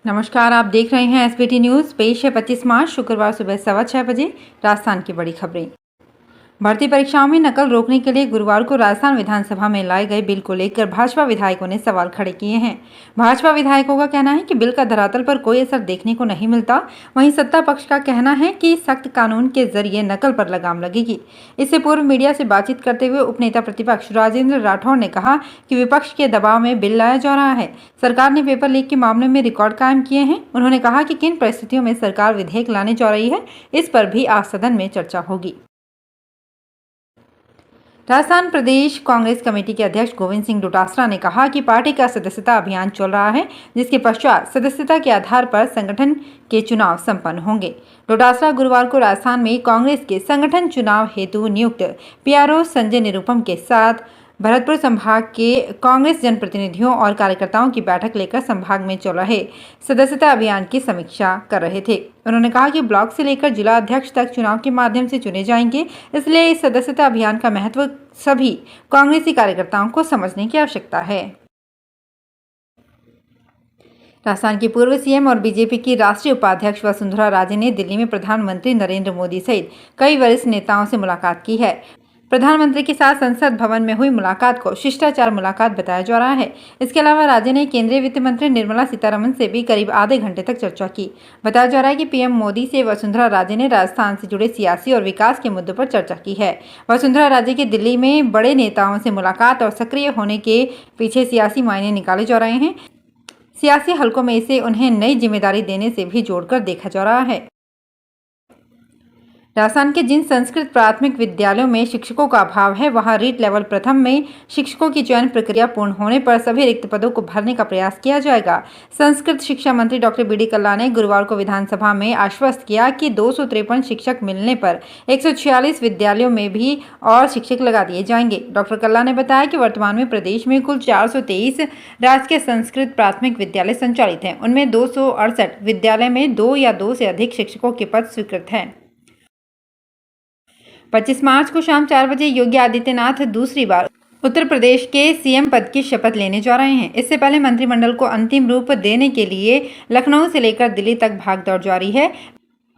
नमस्कार, आप देख रहे हैं एसबीटी न्यूज़। पेश है 25 मार्च शुक्रवार सुबह 6:15 बजे राजस्थान की बड़ी खबरें। भर्ती परीक्षाओं में नकल रोकने के लिए गुरुवार को राजस्थान विधानसभा में लाए गए बिल को लेकर भाजपा विधायकों ने सवाल खड़े किए हैं। भाजपा विधायकों का कहना है कि बिल का धरातल पर कोई असर देखने को नहीं मिलता। वहीं सत्ता पक्ष का कहना है कि सख्त कानून के जरिए नकल पर लगाम लगेगी। इससे पूर्व मीडिया से बातचीत करते हुए उपनेता प्रतिपक्ष राजेंद्र राठौड़ ने कहा कि विपक्ष के दबाव में बिल लाया जा रहा है। सरकार ने पेपर लीक के मामले में रिकॉर्ड कायम किए हैं। उन्होंने कहा कि किन परिस्थितियों में सरकार विधेयक लाने जा रही है, इस पर भी आज सदन में चर्चा होगी। राजस्थान प्रदेश कांग्रेस कमेटी के अध्यक्ष गोविंद सिंह डोटासरा ने कहा कि पार्टी का सदस्यता अभियान चल रहा है, जिसके पश्चात सदस्यता के आधार पर संगठन के चुनाव संपन्न होंगे। डोटासरा गुरुवार को राजस्थान में कांग्रेस के संगठन चुनाव हेतु नियुक्त पीआरओ संजय निरुपम के साथ भरतपुर संभाग के कांग्रेस जनप्रतिनिधियों और कार्यकर्ताओं की बैठक लेकर संभाग में चल रहे सदस्यता अभियान की समीक्षा कर रहे थे। उन्होंने कहा कि ब्लॉक से लेकर जिला अध्यक्ष तक चुनाव के माध्यम से चुने जाएंगे, इसलिए इस सदस्यता अभियान का महत्व सभी कांग्रेसी कार्यकर्ताओं को समझने की आवश्यकता है। राजस्थान की पूर्व सीएम और बीजेपी की राष्ट्रीय उपाध्यक्ष वसुंधरा राजे ने दिल्ली में प्रधानमंत्री नरेंद्र मोदी सहित कई वरिष्ठ नेताओं से मुलाकात की है। प्रधानमंत्री के साथ संसद भवन में हुई मुलाकात को शिष्टाचार मुलाकात बताया जा रहा है। इसके अलावा राजे ने केंद्रीय वित्त मंत्री निर्मला सीतारमण से भी करीब आधे घंटे तक चर्चा की। बताया जा रहा है कि पीएम मोदी से वसुंधरा राजे ने राजस्थान से जुड़े सियासी और विकास के मुद्दों पर चर्चा की है। वसुंधरा राजे की दिल्ली में बड़े नेताओं से मुलाकात और सक्रिय होने के पीछे सियासी मायने निकाले जा रहे हैं। सियासी हलकों में इसे उन्हें नई जिम्मेदारी देने से भी जोड़कर देखा जा रहा है। राजस्थान के जिन संस्कृत प्राथमिक विद्यालयों में शिक्षकों का अभाव है, वहां रीट लेवल प्रथम में शिक्षकों की चयन प्रक्रिया पूर्ण होने पर सभी रिक्त पदों को भरने का प्रयास किया जाएगा। संस्कृत शिक्षा मंत्री डॉक्टर बी.डी. कल्ला ने गुरुवार को विधानसभा में आश्वस्त किया कि 253 शिक्षक मिलने पर 146 विद्यालयों में भी और शिक्षक लगा दिए जाएंगे। डॉक्टर कल्ला ने बताया कि वर्तमान में प्रदेश में कुल 423 राजकीय संस्कृत प्राथमिक विद्यालय संचालित हैं। उनमें 268 विद्यालय में 2 या 2 से अधिक शिक्षकों के पद स्वीकृत हैं। 25 मार्च को शाम 4 बजे योगी आदित्यनाथ दूसरी बार उत्तर प्रदेश के सीएम पद की शपथ लेने जा रहे हैं। इससे पहले मंत्रिमंडल को अंतिम रूप देने के लिए लखनऊ से लेकर दिल्ली तक भागदौड़ जारी है।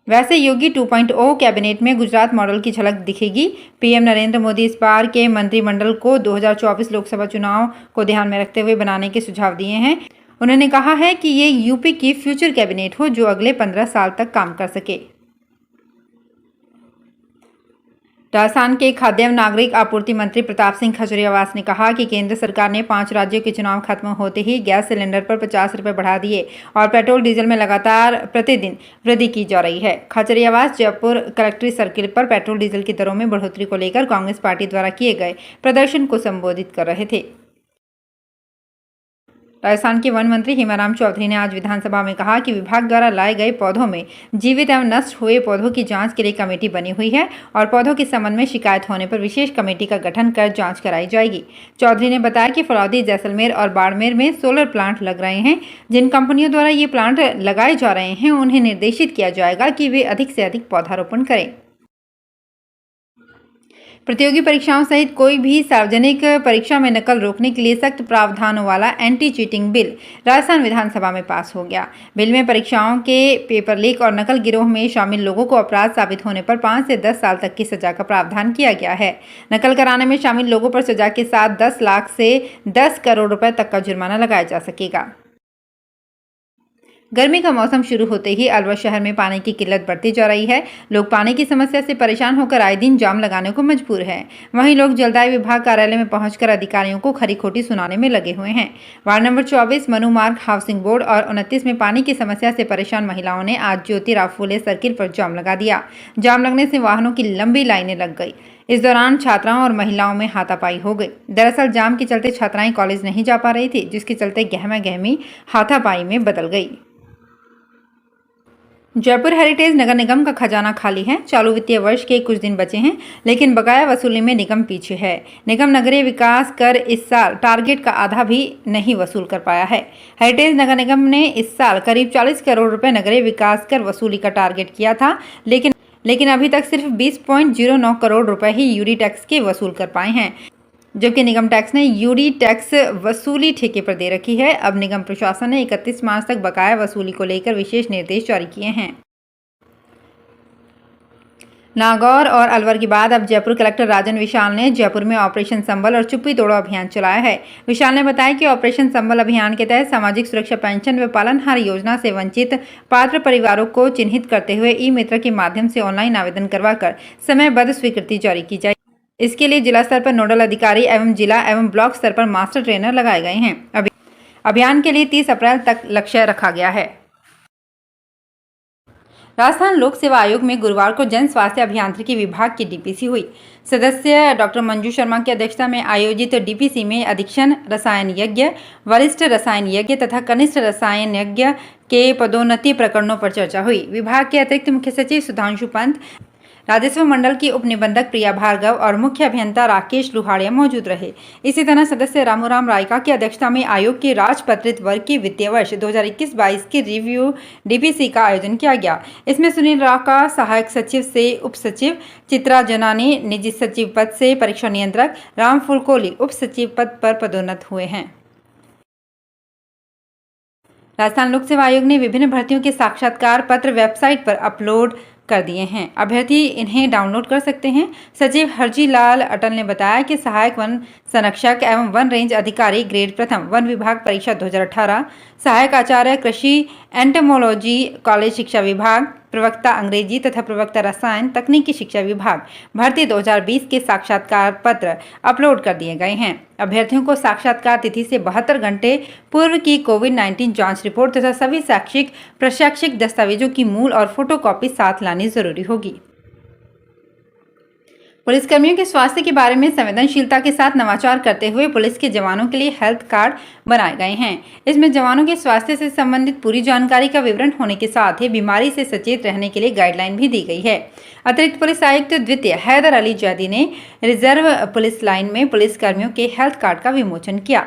वैसे योगी 2.0 कैबिनेट में गुजरात मॉडल की झलक दिखेगी। पीएम नरेंद्र मोदी इस बार के मंत्रिमंडल को 2024 लोकसभा चुनाव को ध्यान में रखते हुए बनाने के सुझाव दिए हैं। उन्होंने कहा है कि ये यूपी की फ्यूचर कैबिनेट हो जो अगले 15 साल तक काम कर सके। राजस्थान के खाद्य एवं नागरिक आपूर्ति मंत्री प्रताप सिंह खजूरियावास ने कहा कि केंद्र सरकार ने 5 राज्यों के चुनाव खत्म होते ही गैस सिलेंडर पर 50 रुपये बढ़ा दिए और पेट्रोल डीजल में लगातार प्रतिदिन वृद्धि की जा रही है। खजूरियावास जयपुर कलेक्ट्रेट सर्किल पर पेट्रोल डीजल की दरों में बढ़ोतरी को लेकर कांग्रेस पार्टी द्वारा किए गए प्रदर्शन को संबोधित कर रहे थे। राजस्थान के वन मंत्री हेमाराम चौधरी ने आज विधानसभा में कहा कि विभाग द्वारा लाए गए पौधों में जीवित एवं नष्ट हुए पौधों की जांच के लिए कमेटी बनी हुई है और पौधों के संबंध में शिकायत होने पर विशेष कमेटी का गठन कर जांच कराई जाएगी। चौधरी ने बताया कि फलौदी, जैसलमेर और बाड़मेर में सोलर प्लांट लग रहे हैं। जिन कंपनियों द्वारा ये प्लांट लगाए जा रहे हैं उन्हें निर्देशित किया जाएगा कि वे अधिक से अधिक पौधारोपण करें। प्रतियोगी परीक्षाओं सहित कोई भी सार्वजनिक परीक्षा में नकल रोकने के लिए सख्त प्रावधानों वाला एंटी चीटिंग बिल राजस्थान विधानसभा में पास हो गया। बिल में परीक्षाओं के पेपर लीक और नकल गिरोह में शामिल लोगों को अपराध साबित होने पर 5 से 10 साल तक की सजा का प्रावधान किया गया है। नकल कराने में शामिल लोगों पर सजा के साथ 10 लाख से 10 करोड़ रुपए तक का जुर्माना लगाया जा सकेगा। गर्मी का मौसम शुरू होते ही अलवर शहर में पानी की किल्लत बढ़ती जा रही है। लोग पानी की समस्या से परेशान होकर आए दिन जाम लगाने को मजबूर हैं। वहीं लोग जलदाय विभाग कार्यालय में पहुंचकर अधिकारियों को खरी खोटी सुनाने में लगे हुए हैं। वार्ड नंबर 24 मनु मार्ग हाउसिंग बोर्ड और 29 में पानी की समस्या से परेशान महिलाओं ने आज ज्योतिराव फूले सर्किल पर जाम लगा दिया। जाम लगने से वाहनों की लंबी लाइनें लग गई। इस दौरान छात्राओं और महिलाओं में हाथापाई हो गई। दरअसल जाम के चलते छात्राएं कॉलेज नहीं जा पा रही थी, जिसके चलते गहमा गहमी हाथापाई में बदल गई। जयपुर हेरिटेज नगर निगम का खजाना खाली है। चालू वित्तीय वर्ष के कुछ दिन बचे हैं, लेकिन बकाया वसूली में निगम पीछे है। निगम नगरीय विकास कर इस साल टारगेट का आधा भी नहीं वसूल कर पाया है। हेरिटेज नगर निगम ने इस साल करीब 40 करोड़ रुपए नगरीय विकास कर वसूली का टारगेट किया था, लेकिन अभी तक सिर्फ 20.09 करोड़ रुपए ही यूडी टैक्स के वसूल कर पाए हैं। जबकि निगम टैक्स ने यूडी टैक्स वसूली ठेके पर दे रखी है। अब निगम प्रशासन ने 31 मार्च तक बकाया वसूली को लेकर विशेष निर्देश जारी किए हैं। नागौर और अलवर के बाद अब जयपुर कलेक्टर राजन विशाल ने जयपुर में ऑपरेशन संबल और चुप्पी तोड़ो अभियान चलाया है। विशाल ने बताया कि ऑपरेशन संबल अभियान के तहत सामाजिक सुरक्षा पेंशन व पालनहार योजना से वंचित पात्र परिवारों को चिन्हित करते हुए ई मित्र के माध्यम से ऑनलाइन आवेदन करवाकर समयबद्ध स्वीकृति जारी की जाए। इसके लिए जिला स्तर पर नोडल अधिकारी एवं जिला एवं ब्लॉक स्तर पर मास्टर ट्रेनर लगाए गए हैं। अभियान के लिए 30 अप्रैल तक लक्ष्य रखा गया है। राजस्थान लोक सेवा आयोग में गुरुवार को जन स्वास्थ्य अभियांत्रिकी विभाग की डीपीसी हुई। सदस्य डॉक्टर मंजू शर्मा की अध्यक्षता में आयोजित डीपीसी में अधीक्षण रसायन यज्ञ, वरिष्ठ रसायन यज्ञ तथा कनिष्ठ रसायन यज्ञ के पदोन्नति प्रकरणों पर चर्चा हुई। विभाग के अतिरिक्त मुख्य सचिव सुधांशु पंत, राजस्व मंडल की उप निबंधक प्रिया भार्गव और मुख्य अभियंता राकेश लुहाड़िया मौजूद रहे। इसी तरह सदस्य रामूराम रायका की अध्यक्षता में आयोग के राजपत्रित वर्ग के वित्तीय वर्ष 2021-22 की रिव्यू डीपीसी का आयोजन किया गया। इसमें सुनील राका सहायक सचिव से उप सचिव, चित्रा जनानी निजी सचिव पद से परीक्षा नियंत्रक, राम फुलकोली उप सचिव पद पर पदोन्नत हुए हैं। राजस्थान लोक सेवा आयोग ने विभिन्न भर्तियों के साक्षात्कार पत्र वेबसाइट पर अपलोड कर दिए हैं। अभ्यर्थी इन्हें डाउनलोड कर सकते हैं। सचिव हरजी लाल अटल ने बताया कि सहायक वन संरक्षक एवं वन रेंज अधिकारी ग्रेड प्रथम वन विभाग परीक्षा 2018, सहायक आचार्य कृषि एंटोमोलॉजी कॉलेज शिक्षा विभाग, प्रवक्ता अंग्रेजी तथा प्रवक्ता रसायन तकनीकी शिक्षा विभाग भर्ती 2020 के साक्षात्कार पत्र अपलोड कर दिए गए हैं। अभ्यर्थियों को साक्षात्कार तिथि से 72 घंटे पूर्व की कोविड-19 जांच रिपोर्ट तथा सभी शैक्षिक प्रशैक्षिक दस्तावेजों की मूल और फोटोकॉपी साथ लानी जरूरी होगी। पुलिसकर्मियों के स्वास्थ्य के बारे में संवेदनशीलता के साथ नवाचार करते हुए पुलिस के जवानों के लिए हेल्थ कार्ड बनाए गए हैं। इसमें जवानों के स्वास्थ्य से संबंधित पूरी जानकारी का विवरण होने के साथ ही बीमारी से सचेत रहने के लिए गाइडलाइन भी दी गई है। अतिरिक्त पुलिस आयुक्त द्वितीय हैदर अली जैदी ने रिजर्व पुलिस लाइन में पुलिसकर्मियों के हेल्थ कार्ड का विमोचन किया।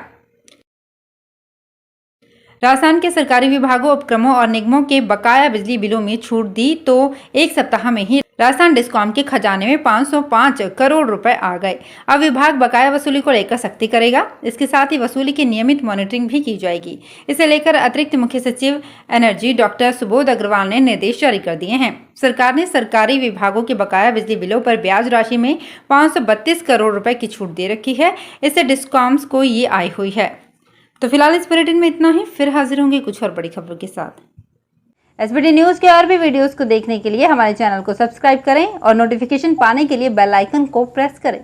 राजस्थान के सरकारी विभागों, उपक्रमों और निगमों के बकाया बिजली बिलों में छूट दी तो एक सप्ताह में ही राजस्थान डिस्कॉम के खजाने में 505 करोड़ रुपए आ गए। अब विभाग बकाया वसूली को लेकर सख्ती करेगा। इसके साथ ही वसूली की नियमित मॉनिटरिंग भी की जाएगी। इसे लेकर अतिरिक्त मुख्य सचिव एनर्जी डॉक्टर सुबोध अग्रवाल ने निर्देश जारी कर दिए हैं। सरकार ने सरकारी विभागों के बकाया बिजली बिलों पर ब्याज राशि में 532 करोड़ रुपए की छूट दे रखी है। इससे डिस्कॉम्स को ये आय हुई है। तो फिलहाल इस बुलेटिन में इतना ही। फिर हाजिर होंगे कुछ और बड़ी खबरों के साथ। एसबीटी न्यूज के और भी वीडियोस को देखने के लिए हमारे चैनल को सब्सक्राइब करें और नोटिफिकेशन पाने के लिए बेल आइकन को प्रेस करें।